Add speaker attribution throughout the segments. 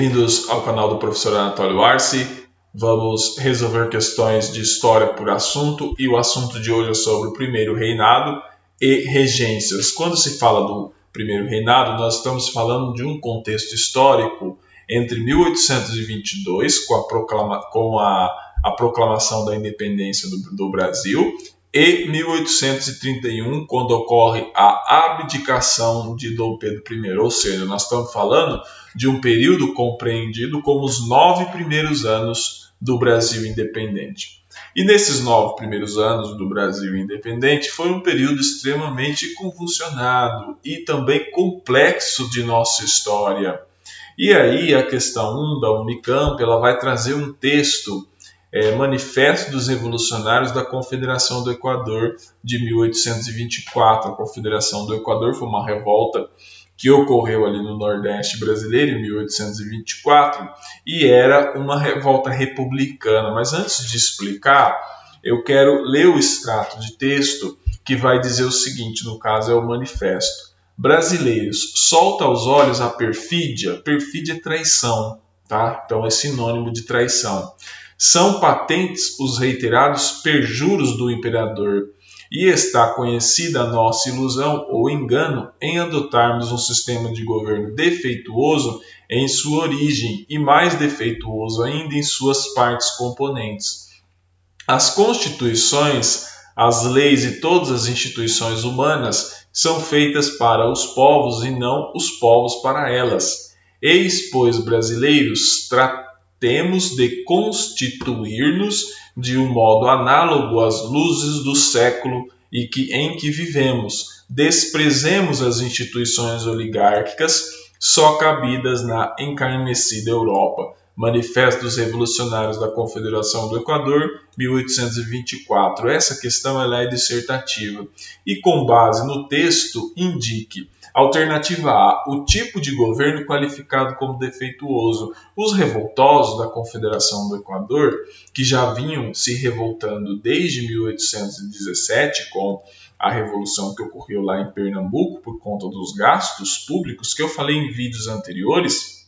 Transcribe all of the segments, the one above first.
Speaker 1: Bem-vindos ao canal do professor Anatólio Arce. Vamos resolver questões de história por assunto e o assunto de hoje é sobre o primeiro reinado e regências. Quando se fala do primeiro reinado, nós estamos falando de um contexto histórico entre 1822, com a proclamação da independência do Brasil, e 1831, quando ocorre a abdicação de Dom Pedro I. Ou seja, nós estamos falando de um período compreendido como os 9 primeiros anos do Brasil independente. E nesses 9 primeiros anos do Brasil independente foi um período extremamente convulsionado e também complexo de nossa história. E aí a questão 1 da Unicamp ela vai trazer um texto, Manifesto dos Revolucionários da Confederação do Equador de 1824. A Confederação do Equador foi uma revolta que ocorreu ali no Nordeste brasileiro em 1824 e era uma revolta republicana. Mas antes de explicar, eu quero ler o extrato de texto que vai dizer o seguinte, no caso é o manifesto. Brasileiros, solta aos olhos a perfídia. Perfídia é traição, tá? Então é sinônimo de traição. São patentes os reiterados perjuros do imperador, e está conhecida a nossa ilusão ou engano em adotarmos um sistema de governo defeituoso em sua origem e mais defeituoso ainda em suas partes componentes. As constituições, as leis e todas as instituições humanas são feitas para os povos e não os povos para elas. Eis, pois, brasileiros, temos de constituir-nos de um modo análogo às luzes do século em que vivemos. Desprezemos as instituições oligárquicas só cabidas na encarnecida Europa. Manifesto dos Revolucionários da Confederação do Equador, 1824. Essa questão ela é dissertativa e, com base no texto, indique: alternativa A, o tipo de governo qualificado como defeituoso. Os revoltosos da Confederação do Equador, que já vinham se revoltando desde 1817 com a revolução que ocorreu lá em Pernambuco por conta dos gastos públicos, que eu falei em vídeos anteriores,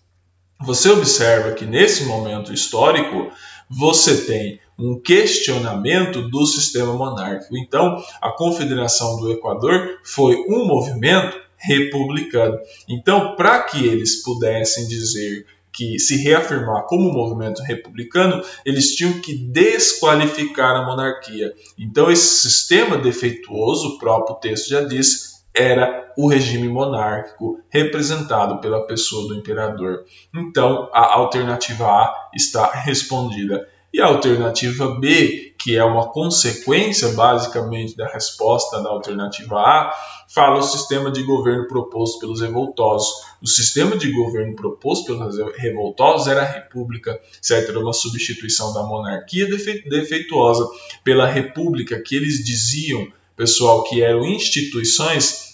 Speaker 1: você observa que nesse momento histórico você tem um questionamento do sistema monárquico. Então, a Confederação do Equador foi um movimento republicano. Então, para que eles pudessem dizer que se reafirmar como um movimento republicano, eles tinham que desqualificar a monarquia. Então, esse sistema defeituoso, o próprio texto já diz, era o regime monárquico representado pela pessoa do imperador. Então, a alternativa A está respondida. E a alternativa B, que é uma consequência basicamente da resposta da alternativa A, fala o sistema de governo proposto pelos revoltosos. O sistema de governo proposto pelos revoltosos era a república, certo? Era uma substituição da monarquia defeituosa pela república, que eles diziam, pessoal, que eram instituições.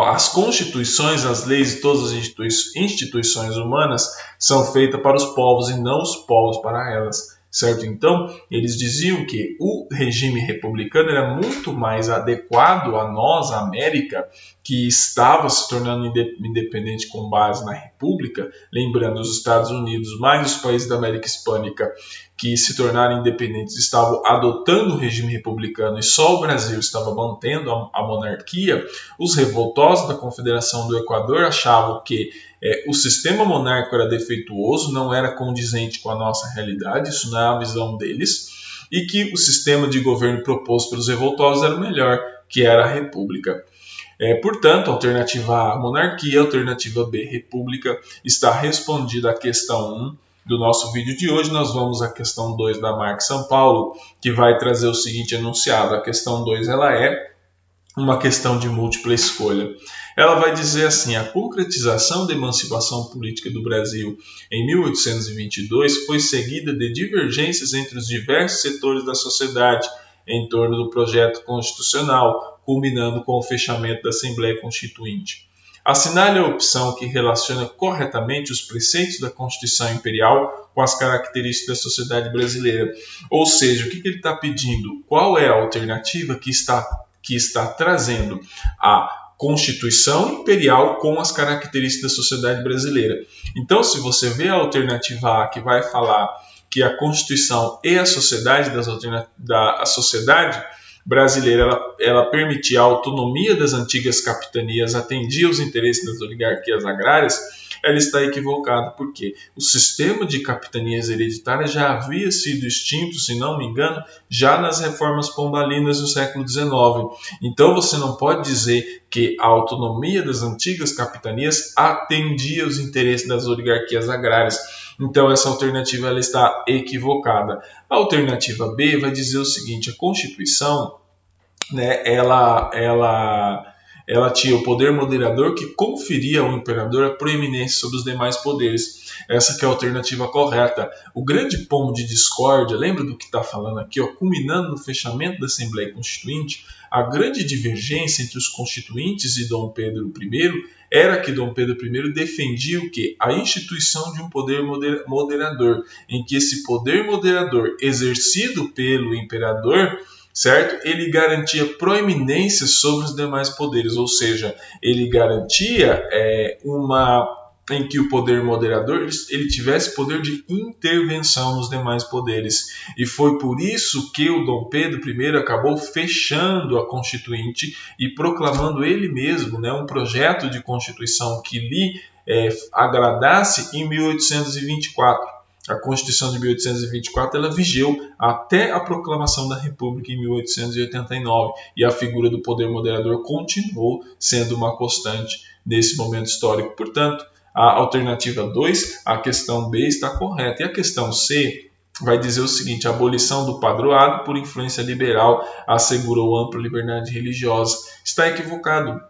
Speaker 1: As constituições, as leis e todas as instituições humanas são feitas para os povos e não os povos para elas, certo? Então, eles diziam que o regime republicano era muito mais adequado a nós, a América, que estava se tornando independente com base na república, lembrando os Estados Unidos, mais os países da América Hispânica, que se tornaram independentes, estavam adotando o regime republicano e só o Brasil estava mantendo a monarquia. Os revoltosos da Confederação do Equador achavam que o sistema monárquico era defeituoso, não era condizente com a nossa realidade, isso não é a visão deles, e que o sistema de governo proposto pelos revoltosos era o melhor, que era a república. Portanto, alternativa A, monarquia, alternativa B, república, está respondida a questão 1 do nosso vídeo de hoje. Nós vamos à questão 2 da Marx São Paulo, que vai trazer o seguinte enunciado. A questão 2 ela é uma questão de múltipla escolha. Ela vai dizer assim: a concretização da emancipação política do Brasil em 1822 foi seguida de divergências entre os diversos setores da sociedade em torno do projeto constitucional, culminando com o fechamento da Assembleia Constituinte. Assinale a opção que relaciona corretamente os preceitos da Constituição Imperial com as características da sociedade brasileira. Ou seja, o que ele está pedindo? Qual é a alternativa que está trazendo a Constituição Imperial com as características da sociedade brasileira. Então, se você vê a alternativa A, que vai falar que a Constituição e a sociedade, a sociedade brasileira ela permitia a autonomia das antigas capitanias, atendia os interesses das oligarquias agrárias, ela está equivocada, porque o sistema de capitanias hereditárias já havia sido extinto, se não me engano, já nas reformas pombalinas do século XIX. Então você não pode dizer que a autonomia das antigas capitanias atendia os interesses das oligarquias agrárias. Então essa alternativa ela está equivocada. A alternativa B vai dizer o seguinte: a Constituição, né, ela tinha o poder moderador que conferia ao imperador a proeminência sobre os demais poderes. Essa que é a alternativa correta. O grande ponto de discórdia, lembra do que está falando aqui, culminando no fechamento da Assembleia Constituinte, a grande divergência entre os constituintes e Dom Pedro I era que Dom Pedro I defendia o quê? A instituição de um poder moderador, em que esse poder moderador exercido pelo imperador, certo? Ele garantia proeminência sobre os demais poderes, ou seja, ele garantia em que o poder moderador ele tivesse poder de intervenção nos demais poderes. E foi por isso que o Dom Pedro I acabou fechando a Constituinte e proclamando ele mesmo, né, um projeto de Constituição que lhe agradasse em 1824. A Constituição de 1824 ela vigeu até a proclamação da República em 1889 e a figura do poder moderador continuou sendo uma constante nesse momento histórico. Portanto, a alternativa 2, a questão B, está correta. E a questão C vai dizer o seguinte: a abolição do padroado por influência liberal assegurou ampla liberdade religiosa. Está equivocado.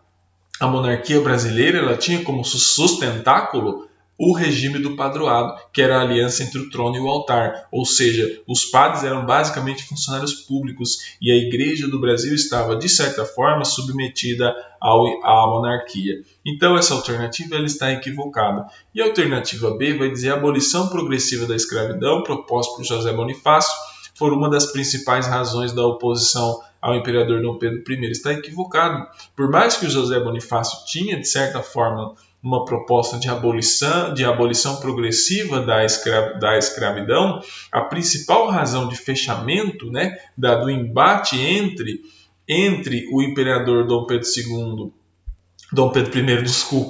Speaker 1: A monarquia brasileira ela tinha como sustentáculo o regime do padroado, que era a aliança entre o trono e o altar, ou seja, os padres eram basicamente funcionários públicos e a Igreja do Brasil estava, de certa forma, submetida à monarquia. Então essa alternativa ela está equivocada. E a alternativa B vai dizer a abolição progressiva da escravidão, proposta por José Bonifácio, foi uma das principais razões da oposição ao imperador Dom Pedro I. Está equivocado. Por mais que o José Bonifácio tinha, de certa forma, uma proposta de abolição progressiva da escravidão, a principal razão de fechamento, né, do embate entre o imperador Dom Pedro I,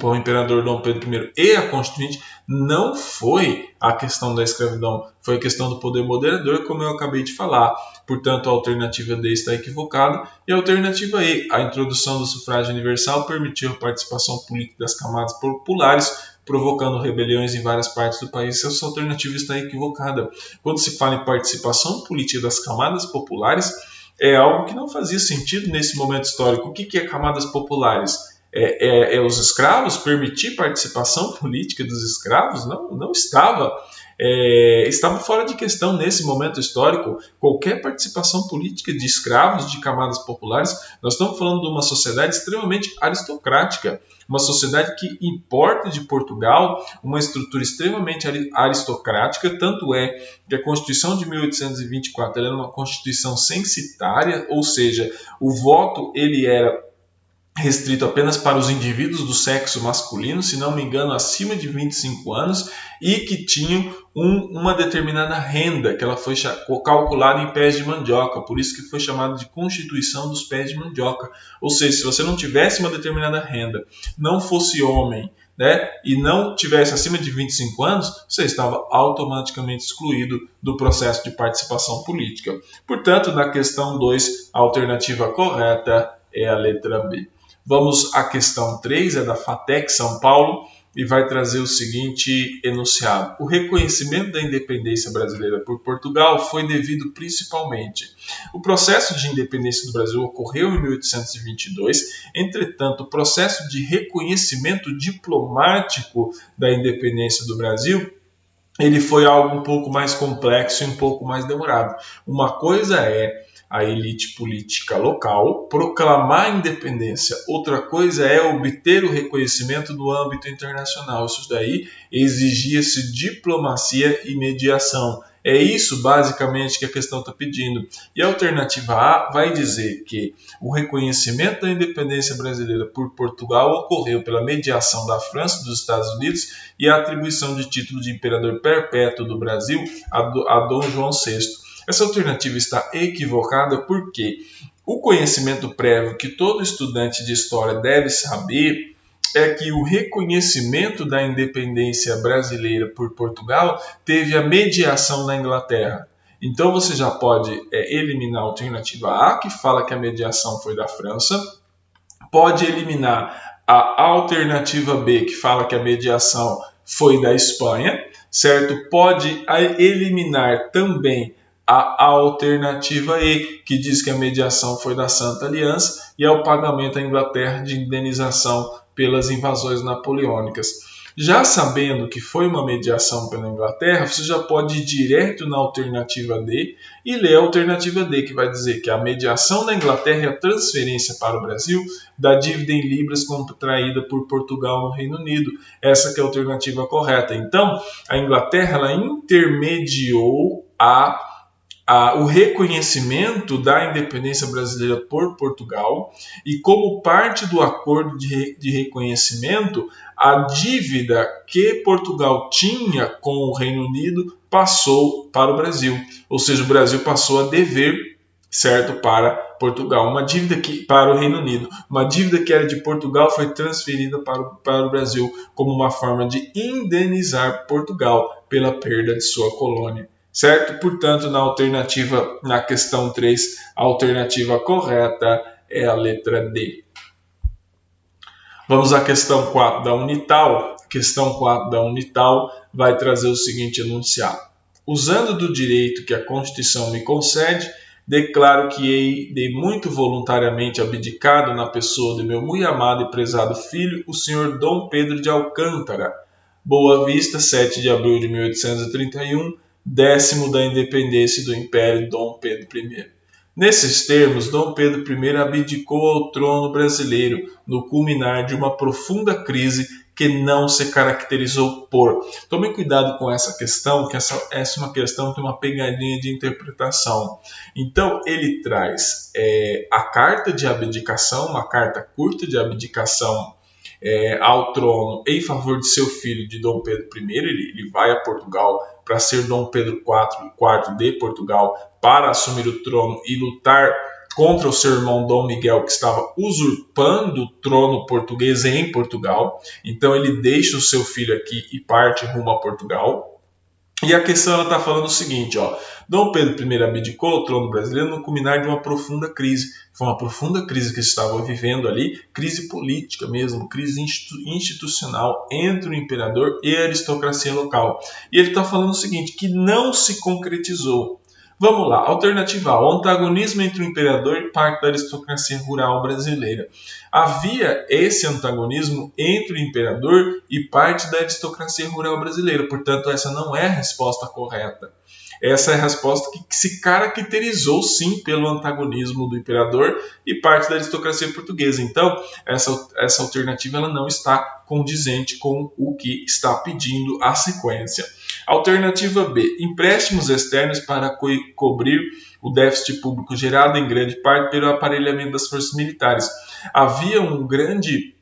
Speaker 1: o imperador Dom Pedro I e a Constituinte não foi a questão da escravidão, foi a questão do poder moderador, como eu acabei de falar. Portanto, a alternativa D está equivocada. E a alternativa E, a introdução do sufrágio universal permitiu a participação política das camadas populares, provocando rebeliões em várias partes do país. Essa alternativa está equivocada. Quando se fala em participação política das camadas populares, é algo que não fazia sentido nesse momento histórico. O que é camadas populares? Os escravos, permitir participação política dos escravos? Não estava. Estava fora de questão nesse momento histórico qualquer participação política de escravos, de camadas populares. Nós estamos falando de uma sociedade extremamente aristocrática, uma sociedade que importa de Portugal uma estrutura extremamente aristocrática, tanto é que a Constituição de 1824 era uma Constituição censitária, ou seja, o voto ele era restrito apenas para os indivíduos do sexo masculino, se não me engano, acima de 25 anos, e que tinham uma determinada renda, que ela foi calculada em pés de mandioca, por isso que foi chamada de Constituição dos Pés de Mandioca. Ou seja, se você não tivesse uma determinada renda, não fosse homem, né, e não tivesse acima de 25 anos, você estava automaticamente excluído do processo de participação política. Portanto, na questão 2, a alternativa correta é a letra B. Vamos à questão 3, é da FATEC São Paulo, e vai trazer o seguinte enunciado: o reconhecimento da independência brasileira por Portugal foi devido principalmente. O processo de independência do Brasil ocorreu em 1822, entretanto, o processo de reconhecimento diplomático da independência do Brasil ele foi algo um pouco mais complexo e um pouco mais demorado. Uma coisa é a elite política local proclamar a independência. Outra coisa é obter o reconhecimento no âmbito internacional. Isso daí exigia-se diplomacia e mediação. É isso basicamente que a questão está pedindo. E a alternativa A vai dizer que o reconhecimento da independência brasileira por Portugal ocorreu pela mediação da França e dos Estados Unidos e a atribuição de título de imperador perpétuo do Brasil a Dom João VI. Essa alternativa está equivocada porque o conhecimento prévio que todo estudante de história deve saber é que o reconhecimento da independência brasileira por Portugal teve a mediação da Inglaterra. Então você já pode eliminar a alternativa A, que fala que a mediação foi da França, pode eliminar a alternativa B, que fala que a mediação foi da Espanha, certo? Pode eliminar também a alternativa E, que diz que a mediação foi da Santa Aliança e é o pagamento à Inglaterra de indenização pelas invasões napoleônicas. Já sabendo que foi uma mediação pela Inglaterra, você já pode ir direto na alternativa D e ler a alternativa D, que vai dizer que a mediação da Inglaterra é a transferência para o Brasil da dívida em libras contraída por Portugal no Reino Unido. Essa que é a alternativa correta. Então, a Inglaterra ela intermediou o reconhecimento da independência brasileira por Portugal e, como parte do acordo de reconhecimento, a dívida que Portugal tinha com o Reino Unido passou para o Brasil, ou seja, o Brasil passou a dever, certo, para Portugal, uma dívida para o Reino Unido, uma dívida que era de Portugal foi transferida para o Brasil como uma forma de indenizar Portugal pela perda de sua colônia. Certo? Portanto, na questão 3, a alternativa correta é a letra D. Vamos à questão 4 da Unital. A questão 4 da Unital vai trazer o seguinte enunciado. Usando do direito que a Constituição me concede, declaro que hei de muito voluntariamente abdicado na pessoa de meu muito amado e prezado filho, o senhor Dom Pedro de Alcântara, Boa Vista, 7 de abril de 1831, 10º da independência do Império Dom Pedro I. Nesses termos, Dom Pedro I abdicou ao trono brasileiro no culminar de uma profunda crise que não se caracterizou por... Tome cuidado com essa questão, que essa é uma questão que tem uma pegadinha de interpretação. Então, ele traz a carta de abdicação, uma carta curta de abdicação ao trono em favor de seu filho, de Dom Pedro I. Ele vai a Portugal para ser Dom Pedro IV de Portugal, para assumir o trono e lutar contra o seu irmão Dom Miguel, que estava usurpando o trono português em Portugal. Então ele deixa o seu filho aqui e parte rumo a Portugal. E a questão está falando o seguinte, Dom Pedro I abdicou o trono brasileiro no culminar de uma profunda crise. Foi uma profunda crise que estava vivendo ali, crise política mesmo, crise institucional entre o imperador e a aristocracia local. E ele está falando o seguinte, que não se concretizou. Vamos lá, alternativa A, o antagonismo entre o imperador e parte da aristocracia rural brasileira. Havia esse antagonismo entre o imperador e parte da aristocracia rural brasileira, portanto essa não é a resposta correta. Essa é a resposta que se caracterizou sim pelo antagonismo do imperador e parte da aristocracia portuguesa. Então, essa alternativa ela não está condizente com o que está pedindo a sequência. Alternativa B, empréstimos externos para cobrir o déficit público gerado em grande parte pelo aparelhamento das forças militares. Havia uma grande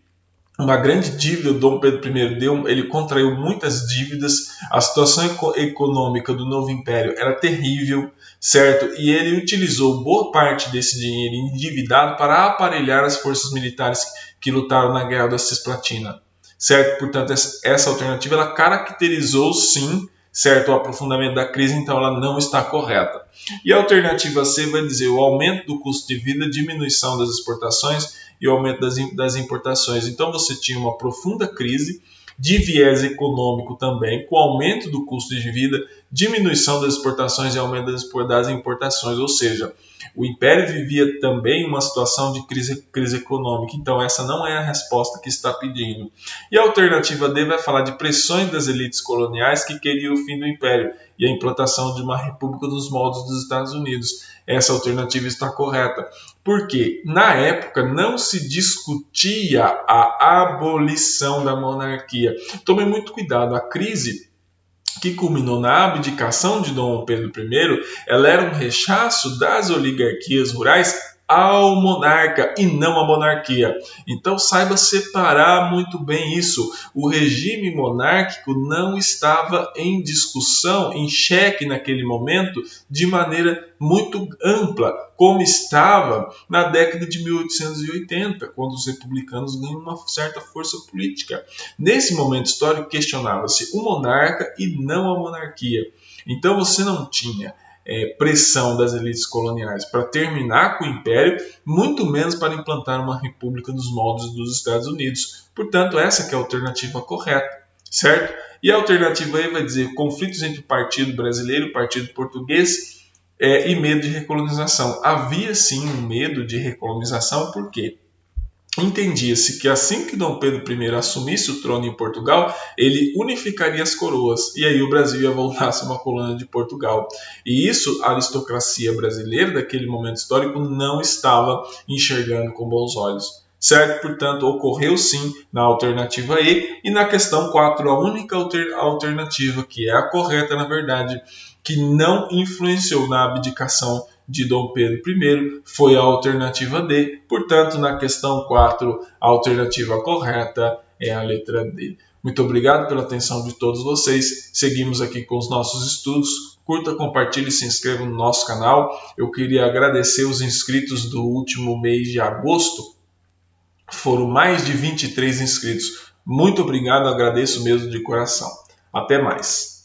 Speaker 1: dívida, o Dom Pedro I ele contraiu muitas dívidas, a situação econômica do novo império era terrível, certo? E ele utilizou boa parte desse dinheiro endividado para aparelhar as forças militares que lutaram na Guerra da Cisplatina, certo? Portanto, essa alternativa ela caracterizou sim, certo, o aprofundamento da crise, então ela não está correta. E a alternativa C vai dizer o aumento do custo de vida, diminuição das exportações e o aumento das importações. Então você tinha uma profunda crise de viés econômico também, com aumento do custo de vida, diminuição das exportações e aumento das importações, ou seja, o Império vivia também uma situação de crise econômica, então essa não é a resposta que está pedindo. E a alternativa D vai falar de pressões das elites coloniais que queriam o fim do Império e a implantação de uma república dos moldes dos Estados Unidos. Essa alternativa está correta, porque na época não se discutia a abolição da monarquia. Tome muito cuidado, a crise que culminou na abdicação de Dom Pedro I, ela era um rechaço das oligarquias rurais ao monarca e não à monarquia. Então saiba separar muito bem isso. O regime monárquico não estava em discussão, em xeque naquele momento, de maneira muito ampla, como estava na década de 1880, quando os republicanos ganham uma certa força política. Nesse momento histórico questionava-se o monarca e não a monarquia. Então você não tinha pressão das elites coloniais para terminar com o império, muito menos para implantar uma república nos moldes dos Estados Unidos. Portanto, essa que é a alternativa correta, certo? E a alternativa aí vai dizer conflitos entre o Partido Brasileiro e o Partido Português e medo de recolonização. Havia sim um medo de recolonização, por quê? Entendia-se que assim que Dom Pedro I assumisse o trono em Portugal, ele unificaria as coroas e aí o Brasil ia voltar a ser uma colônia de Portugal. E isso a aristocracia brasileira daquele momento histórico não estava enxergando com bons olhos. Certo? Portanto, ocorreu sim na alternativa E na questão 4, a única alternativa, que é a correta na verdade, que não influenciou na abdicação de Dom Pedro I, foi a alternativa D. Portanto, na questão 4, a alternativa correta é a letra D. Muito obrigado pela atenção de todos vocês. Seguimos aqui com os nossos estudos. Curta, compartilhe e se inscreva no nosso canal. Eu queria agradecer os inscritos do último mês de agosto. Foram mais de 23 inscritos. Muito obrigado, agradeço mesmo de coração. Até mais.